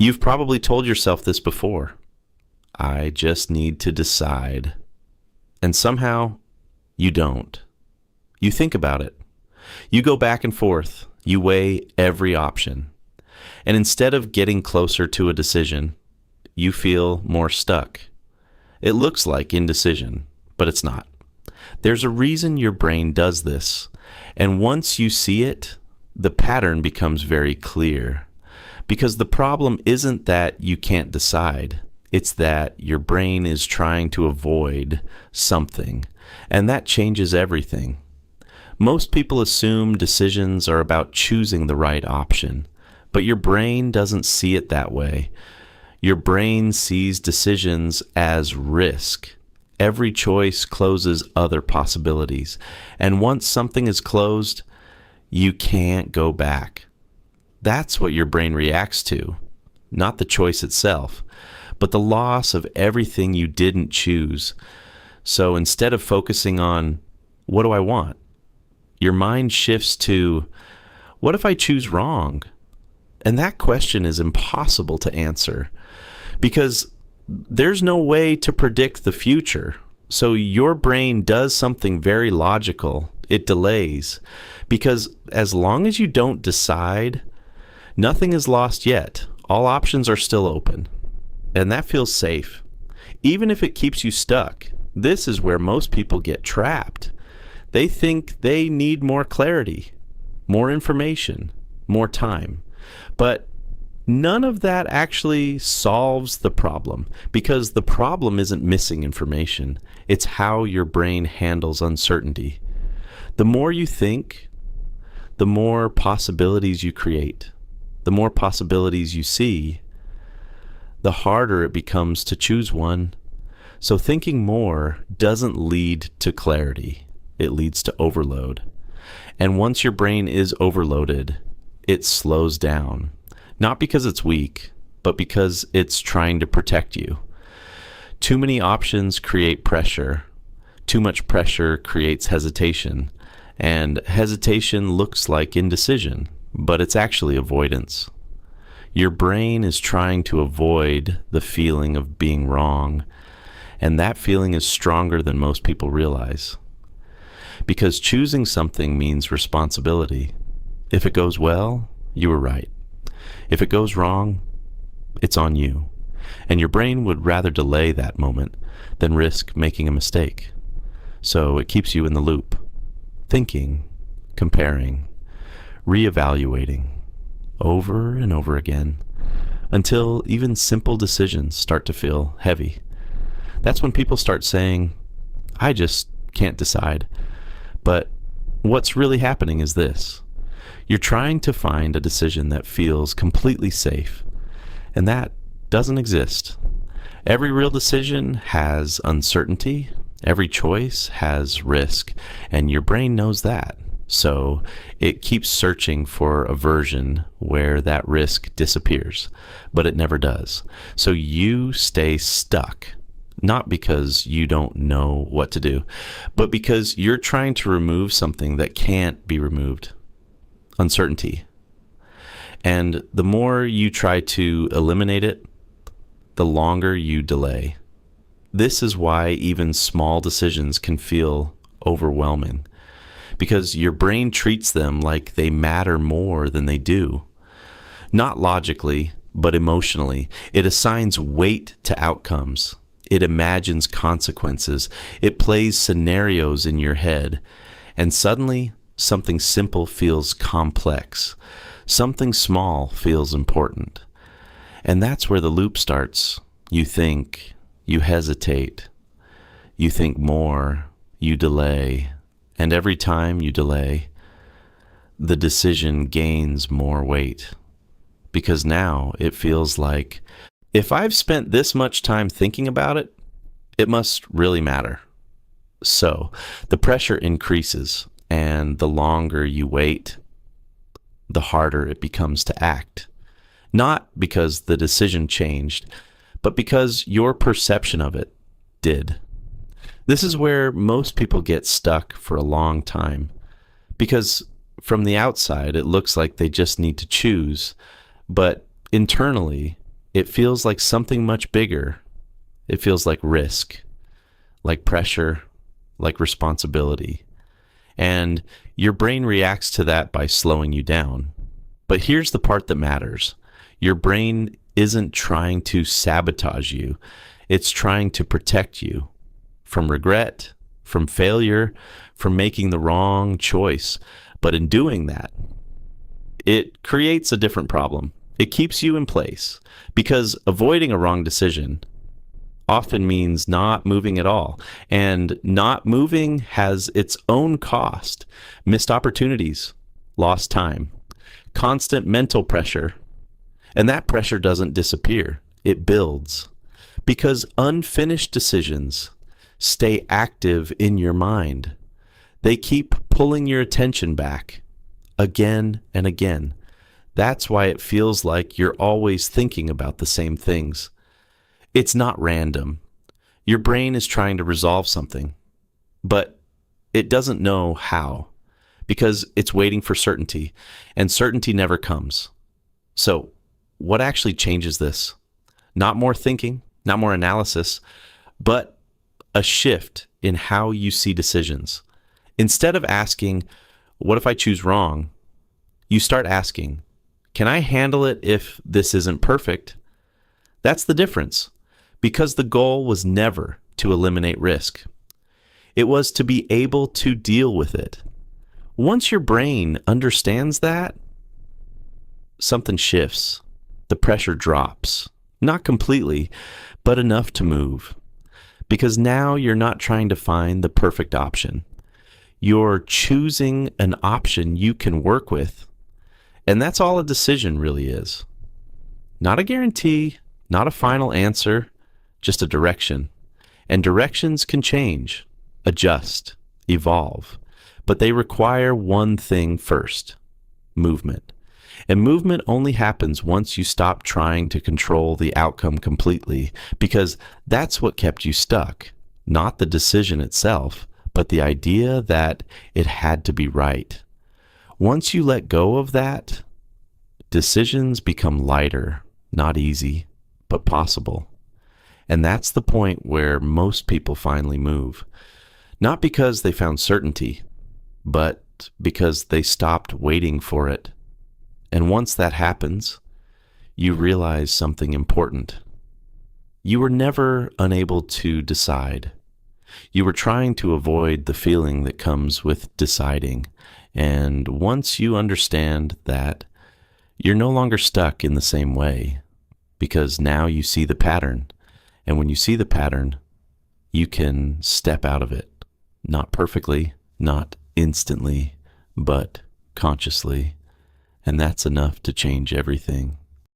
You've probably told yourself this before. I just need to decide. And somehow, you don't. You think about it. You go back and forth. You weigh every option. And instead of getting closer to a decision, you feel more stuck. It looks like indecision, but it's not. There's a reason your brain does this. And once you see it, the pattern becomes very clear. Because the problem isn't that you can't decide. It's that your brain is trying to avoid something. And that changes everything. Most people assume decisions are about choosing the right option. But your brain doesn't see it that way. Your brain sees decisions as risk. Every choice closes other possibilities. And once something is closed, you can't go back. That's what your brain reacts to, not the choice itself, but the loss of everything you didn't choose. So instead of focusing on, what do I want? Your mind shifts to, what if I choose wrong? And that question is impossible to answer because there's no way to predict the future. So your brain does something very logical. It delays because as long as you don't decide, nothing is lost yet. All options are still open. And that feels safe. Even if it keeps you stuck, this is where most people get trapped. They think they need more clarity, more information, more time. But none of that actually solves the problem because the problem isn't missing information. It's how your brain handles uncertainty. The more you think, the more possibilities you create. The more possibilities you see, the harder it becomes to choose one. So thinking more doesn't lead to clarity. It leads to overload. And once your brain is overloaded, it slows down. Not because it's weak, but because it's trying to protect you. Too many options create pressure. Too much pressure creates hesitation. And hesitation looks like indecision, but it's actually avoidance. Your brain is trying to avoid the feeling of being wrong, and that feeling is stronger than most people realize. Because choosing something means responsibility. If it goes well, you were right. If it goes wrong, it's on you. And your brain would rather delay that moment than risk making a mistake. So it keeps you in the loop, thinking, comparing, reevaluating, over and over again, until even simple decisions start to feel heavy. That's when people start saying, I just can't decide. But what's really happening is this. You're trying to find a decision that feels completely safe, and that doesn't exist. Every real decision has uncertainty. Every choice has risk, and your brain knows that. So it keeps searching for a version where that risk disappears, but it never does. So you stay stuck, not because you don't know what to do, but because you're trying to remove something that can't be removed. Uncertainty. And the more you try to eliminate it, the longer you delay. This is why even small decisions can feel overwhelming, because your brain treats them like they matter more than they do. Not logically, but emotionally. It assigns weight to outcomes. It imagines consequences. It plays scenarios in your head. And suddenly, something simple feels complex. Something small feels important. And that's where the loop starts. You think, you hesitate, you think more, you delay, and every time you delay, the decision gains more weight. Because now it feels like, if I've spent this much time thinking about it, it must really matter. So the pressure increases, and the longer you wait, the harder it becomes to act. Not because the decision changed, but because your perception of it did. This is where most people get stuck for a long time, because from the outside it looks like they just need to choose, but internally it feels like something much bigger. It feels like risk, like pressure, like responsibility. And your brain reacts to that by slowing you down. But here's the part that matters. Your brain isn't trying to sabotage you. It's trying to protect you from regret, from failure, from making the wrong choice. But in doing that, it creates a different problem. It keeps you in place because avoiding a wrong decision often means not moving at all. And not moving has its own cost: missed opportunities, lost time, constant mental pressure. And that pressure doesn't disappear, it builds. Because unfinished decisions stay active in your mind. They keep pulling your attention back again and again. That's why it feels like you're always thinking about the same things. It's not random. Your brain is trying to resolve something, but it doesn't know how because it's waiting for certainty, and certainty never comes. So, what actually changes this? Not more thinking, not more analysis, but a shift in how you see decisions. Instead of asking, what if I choose wrong? You start asking, can I handle it if this isn't perfect? That's the difference, because the goal was never to eliminate risk. It was to be able to deal with it. Once your brain understands that, something shifts. The pressure drops. Not completely, but enough to move. Because now you're not trying to find the perfect option. You're choosing an option you can work with. And that's all a decision really is. Not a guarantee, not a final answer, just a direction. And directions can change, adjust, evolve. But they require one thing first: movement. And movement only happens once you stop trying to control the outcome completely, because that's what kept you stuck. Not the decision itself, but the idea that it had to be right. Once you let go of that, decisions become lighter, not easy, but possible. And that's the point where most people finally move. Not because they found certainty, but because they stopped waiting for it. And once that happens, you realize something important. You were never unable to decide. You were trying to avoid the feeling that comes with deciding. And once you understand that, you're no longer stuck in the same way, because now you see the pattern. And when you see the pattern, you can step out of it. Not perfectly, not instantly, but consciously. And that's enough to change everything.